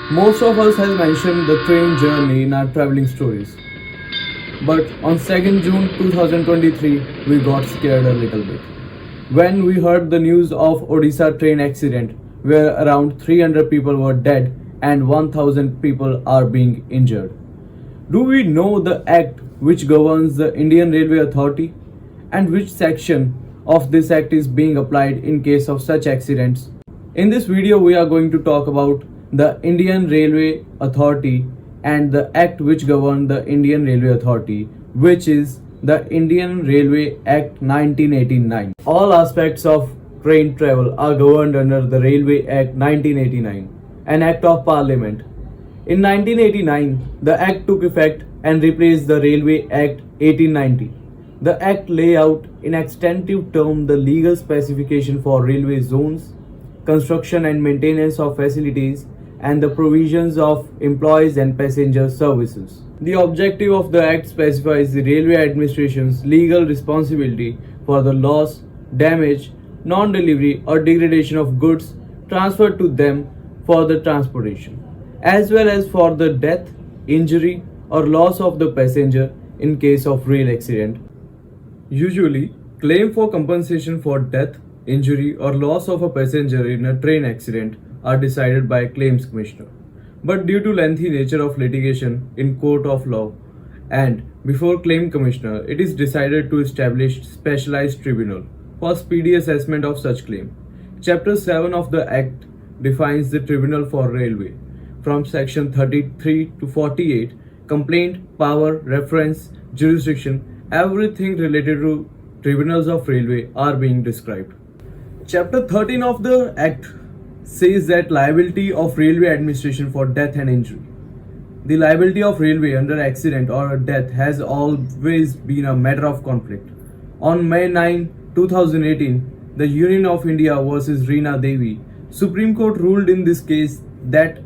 Most of us has mentioned the train journey in our traveling stories. But on 2nd June 2023, we got scared a little bit. When we heard the news of Odisha train accident where around 300 people were dead and 1000 people are being injured. Do we know the act which governs the Indian Railway Authority and which section of this act is being applied in case of such accidents? In this video we are going to talk about the Indian Railway Authority and the act which governs the Indian Railway Authority, which is the Indian Railway Act 1989. All aspects of train travel are governed under the Railway Act 1989, an act of Parliament. In 1989, the act took effect and replaced the Railway Act 1890. The act lay out in extensive terms the legal specification for railway zones, construction and maintenance of facilities, and the provisions of employees and passenger services. The objective of the Act specifies the railway administration's legal responsibility for the loss, damage, non-delivery or degradation of goods transferred to them for the transportation, as well as for the death, injury or loss of the passenger in case of rail accident. Usually, claim for compensation for death, injury or loss of a passenger in a train accident are decided by a claims commissioner. But due to lengthy nature of litigation in court of law and before claim commissioner, it is decided to establish specialized tribunal for speedy assessment of such claim. Chapter 7 of the Act defines the tribunal for railway. From section 33 to 48, complaint, power, reference, jurisdiction, everything related to tribunals of railway are being described. Chapter 13 of the Act says that liability of railway administration for death and injury. The liability of railway under accident or death has always been a matter of conflict. On May 9, 2018, the Union of India versus Reena Devi, Supreme Court ruled in this case that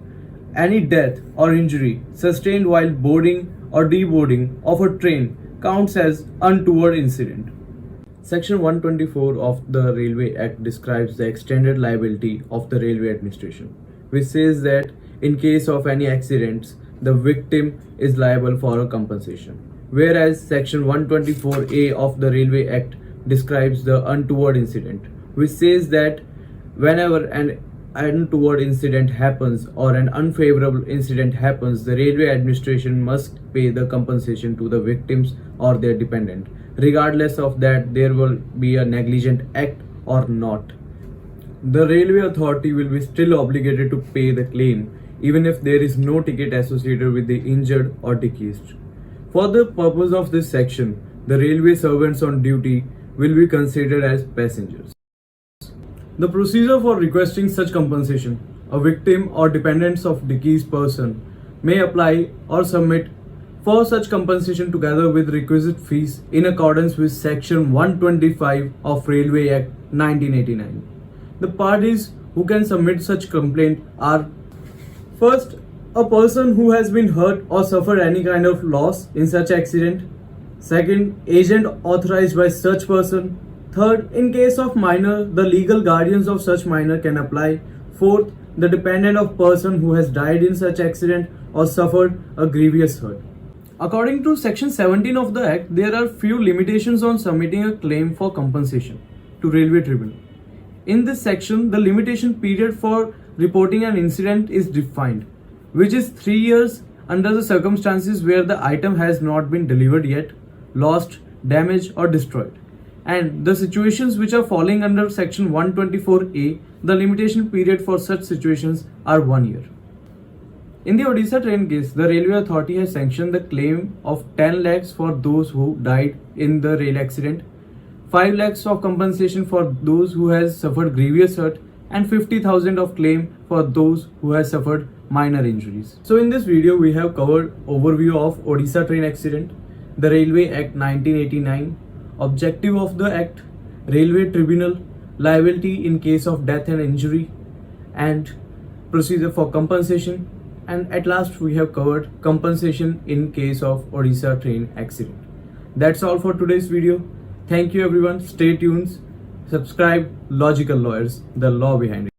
any death or injury sustained while boarding or deboarding of a train counts as untoward incident. Section 124 of the Railway Act describes the extended liability of the railway administration, which says that in case of any accidents, the victim is liable for a compensation. Whereas Section 124A of the Railway Act describes the untoward incident, which says that whenever an untoward incident happens or an unfavorable incident happens, the railway administration must pay the compensation to the victims or their dependent, regardless of that there will be a negligent act or not. The railway authority will be still obligated to pay the claim even if there is no ticket associated with the injured or deceased. For the purpose of this section, the railway servants on duty will be considered as passengers. The procedure for requesting such compensation, a victim or dependents of deceased person may apply or submit for such compensation together with requisite fees in accordance with Section 125 of Railway Act 1989. The parties who can submit such complaint are: first, a person who has been hurt or suffered any kind of loss in such accident; second, agent authorized by such person; third, in case of minor, the legal guardians of such minor can apply; fourth, the dependent of person who has died in such accident or suffered a grievous hurt. According to Section 17 of the Act, there are few limitations on submitting a claim for compensation to Railway Tribunal. In this section, the limitation period for reporting an incident is defined, which is 3 years under the circumstances where the item has not been delivered yet, lost, damaged or destroyed. And the situations which are falling under Section 124A, the limitation period for such situations are 1 year. In the Odisha train case, the Railway Authority has sanctioned the claim of 10 lakhs for those who died in the rail accident, 5 lakhs of compensation for those who has suffered grievous hurt, and 50,000 of claim for those who has suffered minor injuries. So in this video, we have covered overview of Odisha train accident, the Railway Act 1989, objective of the Act, Railway Tribunal, liability in case of death and injury, and procedure for compensation. And at last we have covered compensation in case of Odisha train accident. That's all for today's video. Thank you everyone. Stay tuned. Subscribe Logical Lawyers, the law behind it.